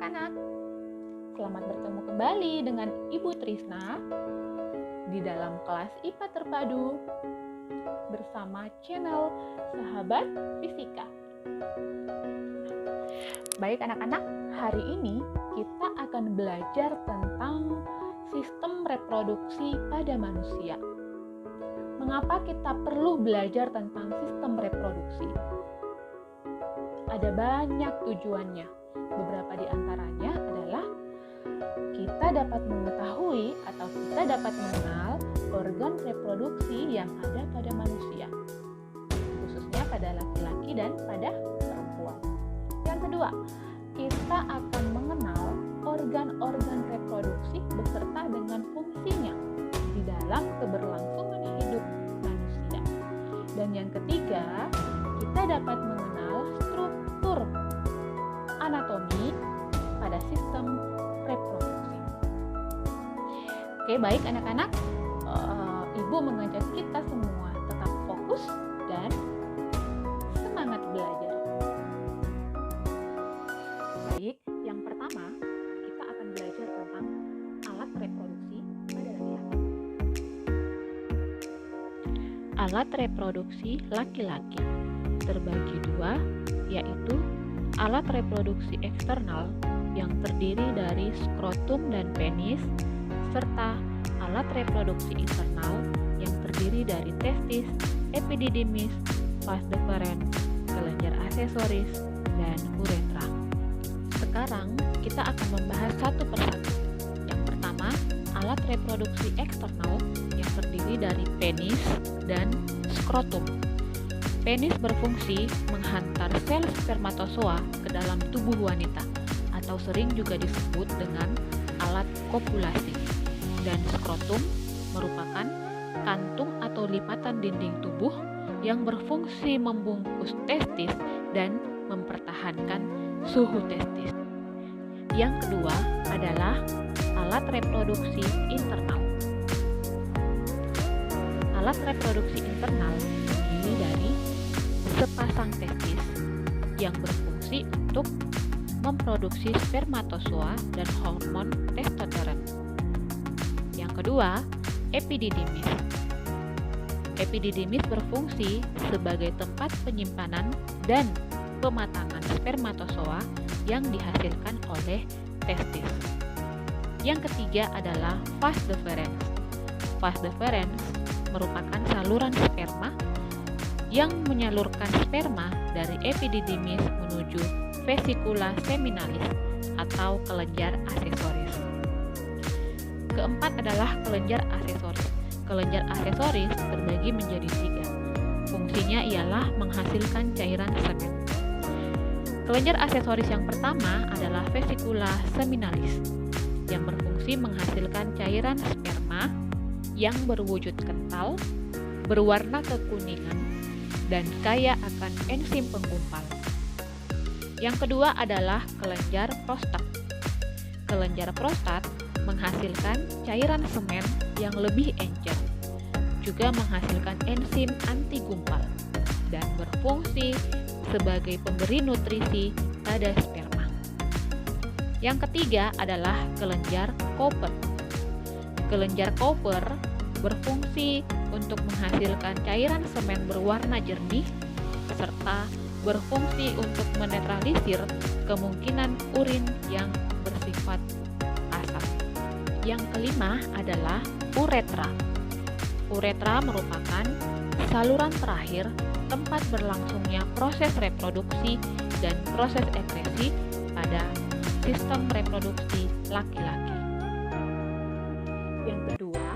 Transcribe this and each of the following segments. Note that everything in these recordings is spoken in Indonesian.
anak-anak, selamat bertemu kembali dengan Ibu Trisna di dalam kelas IPA Terpadu bersama channel Sahabat Fisika. Baik anak-anak, hari ini kita akan belajar tentang sistem reproduksi pada manusia. Mengapa kita perlu belajar tentang sistem reproduksi? Ada banyak tujuannya. Beberapa di antaranya adalah kita dapat mengetahui atau kita dapat mengenal organ reproduksi yang ada pada manusia, khususnya pada laki-laki dan pada perempuan. Yang kedua, kita akan mengenal organ-organ reproduksi beserta dengan fungsinya di dalam keberlangsungan hidup manusia. Dan yang ketiga, kita dapat mengenal struktur anatomi pada sistem reproduksi. Oke, baik anak-anak, Ibu mengajak kita semua tetap fokus dan semangat belajar. Baik, yang pertama kita akan belajar tentang alat reproduksi pada laki-laki. Alat reproduksi laki-laki terbagi dua, yaitu alat reproduksi eksternal yang terdiri dari skrotum dan penis, serta alat reproduksi internal yang terdiri dari testis, epididymis, vas deferens, kelenjar aksesoris, dan uretra. Sekarang kita akan membahas satu persatu. Yang pertama, alat reproduksi eksternal yang terdiri dari penis dan skrotum. Penis berfungsi menghantar sel spermatozoa ke dalam tubuh wanita atau sering juga disebut dengan alat kopulasi. Dan skrotum merupakan kantung atau lipatan dinding tubuh yang berfungsi membungkus testis dan mempertahankan suhu testis. Yang kedua adalah alat reproduksi internal. Alat reproduksi internal terdiri dari sepasang testis yang berfungsi untuk memproduksi spermatozoa dan hormon testosteron. Yang kedua, epididymis. Epididymis berfungsi sebagai tempat penyimpanan dan pematangan spermatozoa yang dihasilkan oleh testis. Yang ketiga adalah vas deferens. Vas deferens merupakan saluran sperma yang menyalurkan sperma dari epididymis menuju vesikula seminalis atau kelenjar aksesoris. Keempat adalah kelenjar aksesoris. Kelenjar aksesoris terbagi menjadi 3. Fungsinya ialah menghasilkan cairan semen. Kelenjar aksesoris yang pertama adalah vesikula seminalis yang berfungsi menghasilkan cairan sperma yang berwujud kental, berwarna kekuningan, dan kaya akan enzim penggumpal. Yang kedua adalah kelenjar prostat. Kelenjar prostat menghasilkan cairan semen yang lebih encer, juga menghasilkan enzim anti gumpal, dan berfungsi sebagai pemberi nutrisi pada sperma. Yang ketiga adalah kelenjar Cooper. Kelenjar Cooper berfungsi untuk menghasilkan cairan semen berwarna jernih serta berfungsi untuk menetralisir kemungkinan urin yang bersifat asam. Yang kelima adalah uretra. Uretra merupakan saluran terakhir tempat berlangsungnya proses reproduksi dan proses ekresi pada sistem reproduksi laki-laki. Yang kedua,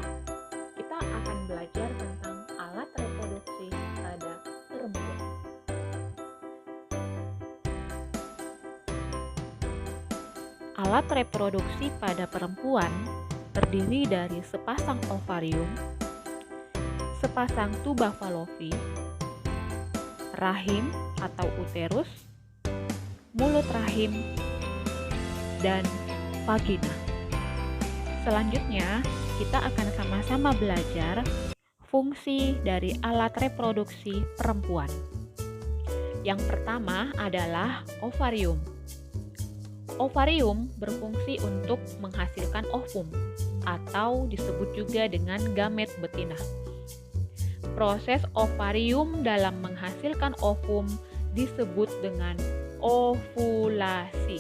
kita akan belajar tentang alat reproduksi pada perempuan. Alat reproduksi pada perempuan terdiri dari sepasang ovarium, sepasang tuba fallopi, rahim atau uterus, mulut rahim, dan vagina. Selanjutnya, kita akan sama-sama belajar fungsi dari alat reproduksi perempuan. Yang pertama adalah ovarium. Ovarium berfungsi untuk menghasilkan ovum atau disebut juga dengan gamet betina. Proses ovarium dalam menghasilkan ovum disebut dengan ovulasi.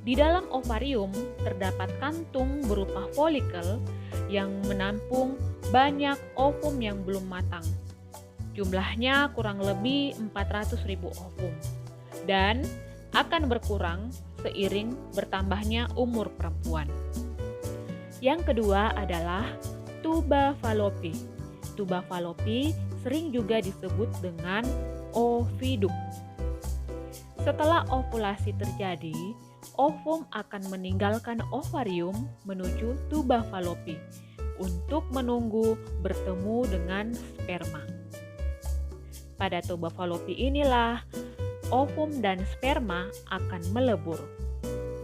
Di dalam ovarium terdapat kantung berupa folikel yang menampung banyak ovum yang belum matang. Jumlahnya kurang lebih 400.000 ovum dan akan berkurang seiring bertambahnya umur perempuan. Yang kedua adalah tuba Fallopi. Tuba Fallopi sering juga disebut dengan ovidum. Setelah ovulasi terjadi, ovum akan meninggalkan ovarium menuju tuba Fallopi untuk menunggu bertemu dengan sperma. Pada tuba Fallopi inilah ovum dan sperma akan melebur.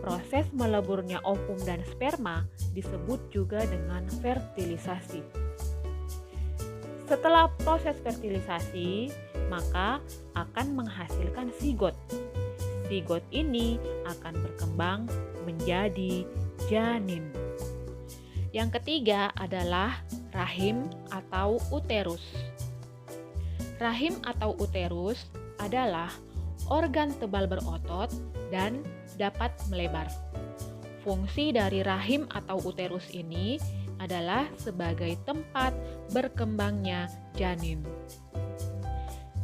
Proses meleburnya ovum dan sperma disebut juga dengan fertilisasi. Setelah proses fertilisasi, maka akan menghasilkan zigot. Zigot ini akan berkembang menjadi janin. Yang ketiga adalah rahim atau uterus. Rahim atau uterus adalah organ tebal berotot dan dapat melebar. Fungsi dari rahim atau uterus ini adalah sebagai tempat berkembangnya janin.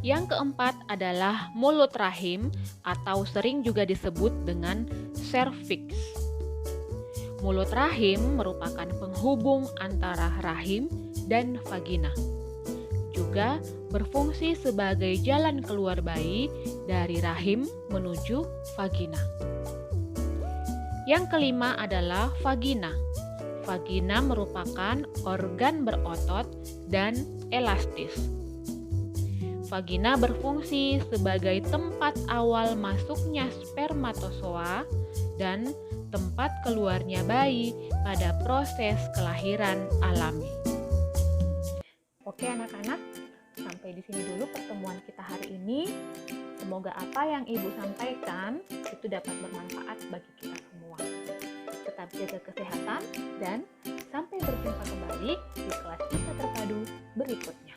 Yang keempat adalah mulut rahim atau sering juga disebut dengan serviks. Mulut rahim merupakan penghubung antara rahim dan vagina. Juga berfungsi sebagai jalan keluar bayi dari rahim menuju vagina. Yang kelima adalah vagina. Vagina merupakan organ berotot dan elastis. Vagina berfungsi sebagai tempat awal masuknya spermatozoa dan tempat keluarnya bayi pada proses kelahiran alami. Oke anak-anak, sampai di sini dulu pertemuan kita hari ini. Semoga apa yang Ibu sampaikan itu dapat bermanfaat bagi kita semua. Tetap jaga kesehatan dan sampai berjumpa kembali di kelas Kita Terpadu berikutnya.